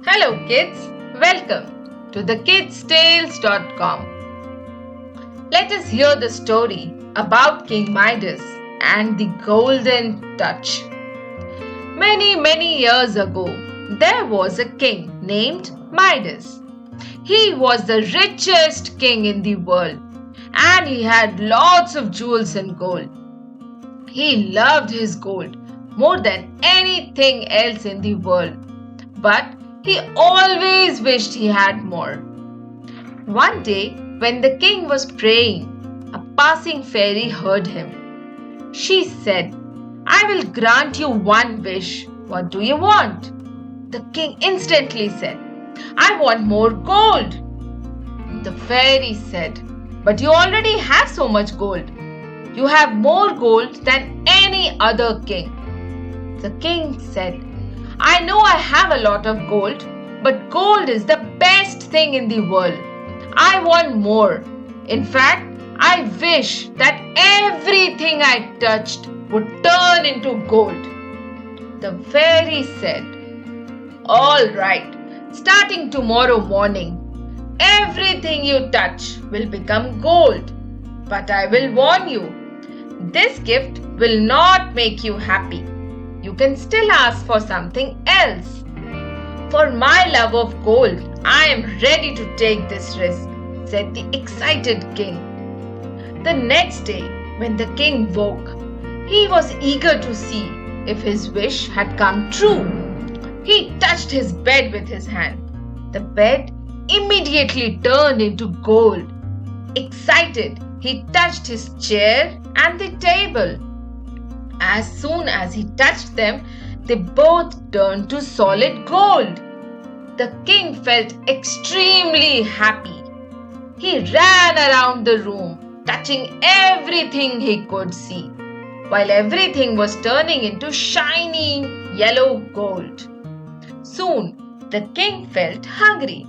Hello kids, welcome to the kidstales.com. Let us hear the story about King Midas and the golden touch. Many years ago, there was a king named Midas. He was the richest king in the world and he had lots of jewels and gold. He loved his gold more than anything else in the world, but he always wished he had more. One day, when the king was praying, a passing fairy heard him. She said, "I will grant you one wish. What do you want?" The king instantly said, "I want more gold." The fairy said, "But you already have so much gold. You have more gold than any other king." The king said, "I know I have a lot of gold, but gold is the best thing in the world. I want more. In fact, I wish that everything I touched would turn into gold." The fairy said, "All right, starting tomorrow morning, everything you touch will become gold. But I will warn you, this gift will not make you happy. You can still ask for something else." "For my love of gold, I am ready to take this risk," said the excited king. The next day, when the king woke, he was eager to see if his wish had come true. He touched his bed with his hand. The bed immediately turned into gold. Excited, he touched his chair and the table. As soon as he touched them, they both turned to solid gold. The king felt extremely happy. He ran around the room, touching everything he could see, while everything was turning into shiny yellow gold. Soon, the king felt hungry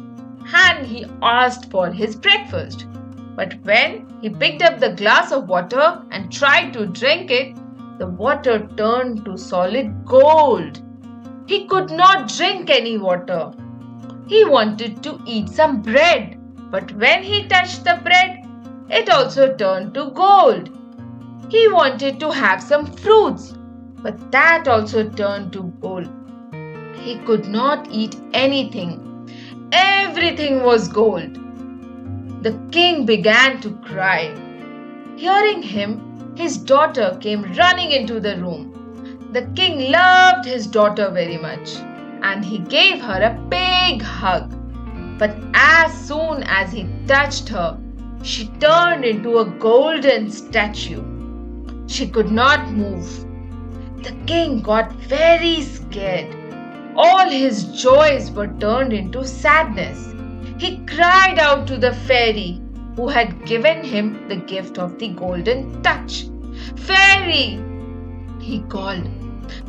and he asked for his breakfast. But when he picked up the glass of water and tried to drink it, the water turned to solid gold. He could not drink any water. He wanted to eat some bread, but when he touched the bread, it also turned to gold. He wanted to have some fruits, but that also turned to gold. He could not eat anything. Everything was gold. The king began to cry. Hearing him, his daughter came running into the room. The king loved his daughter very much and he gave her a big hug. But as soon as he touched her, she turned into a golden statue. She could not move. The king got very scared. All his joys were turned into sadness. He cried out to the fairy who had given him the gift of the golden touch. "Fairy," he called,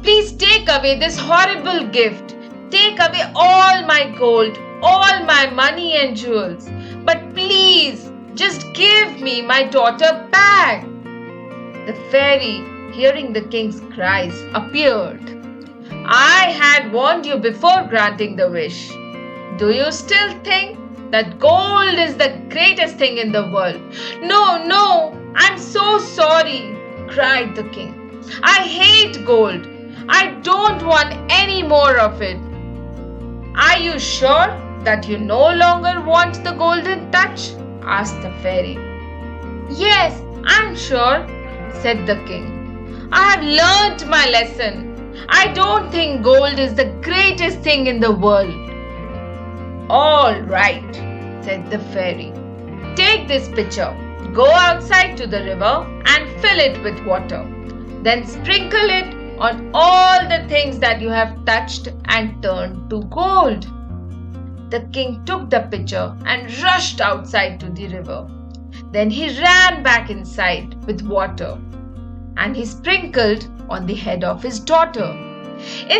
"please take away this horrible gift. Take away all my gold, all my money and jewels. But please, just give me my daughter back." The fairy, hearing the king's cries, appeared. "I had warned you before granting the wish. Do you still think that gold is the greatest thing in the world?" No, I'm so sorry," cried the king. "I hate gold. I don't want any more of it." "Are you sure that you no longer want the golden touch?" asked the fairy. "Yes, I'm sure," said the king. "I have learnt my lesson. I don't think gold is the greatest thing in the world." "All right," said the fairy. "Take this pitcher, go outside to the river and fill it with water. Then sprinkle it on all the things that you have touched and turned to gold." The king took the pitcher and rushed outside to the river. Then he ran back inside with water and he sprinkled on the head of his daughter.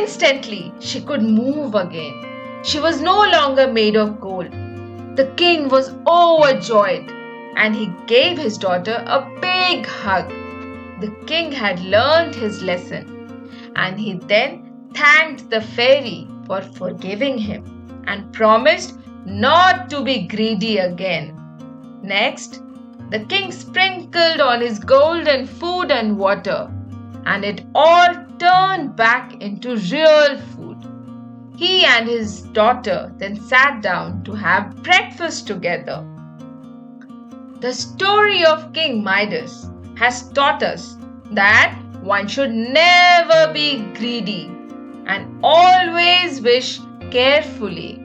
Instantly, she could move again. She was no longer made of gold. The king was overjoyed and he gave his daughter a big hug. The king had learned his lesson and he then thanked the fairy for forgiving him. and promised not to be greedy again. Next, the king sprinkled on his golden food and water, and it all turned back into real food. He and his daughter then sat down to have breakfast together. The story of King Midas has taught us that one should never be greedy and always wish carefully.